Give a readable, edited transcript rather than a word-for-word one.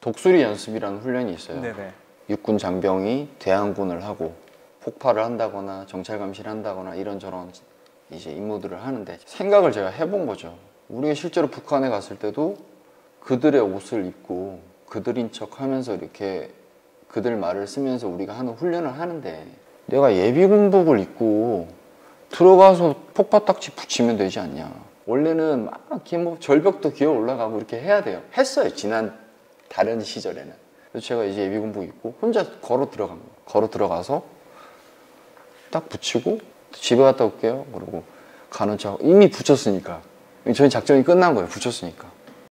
독수리 연습이라는 훈련이 있어요. 네네. 육군 장병이 대항군을 하고 폭발을 한다거나 정찰 감시를 한다거나 이런저런 이제 임무들을 하는데 생각을 제가 해본 거죠. 우리가 실제로 북한에 갔을 때도 그들의 옷을 입고 그들인 척 하면서 이렇게 그들 말을 쓰면서 우리가 하는 훈련을 하는데 내가 예비군복을 입고 들어가서 폭파딱지 붙이면 되지 않냐. 원래는 막 이렇게 뭐 절벽도 기어 올라가고 이렇게 해야 돼요. 했어요. 지난 다른 시절에는. 그래서 제가 이제 예비군복 입고 혼자 걸어 들어간 거예요. 걸어 들어가서 딱 붙이고 집에 갔다 올게요. 그러고 가는 척 이미 붙였으니까 저희 작전이 끝난 거예요. 붙였으니까.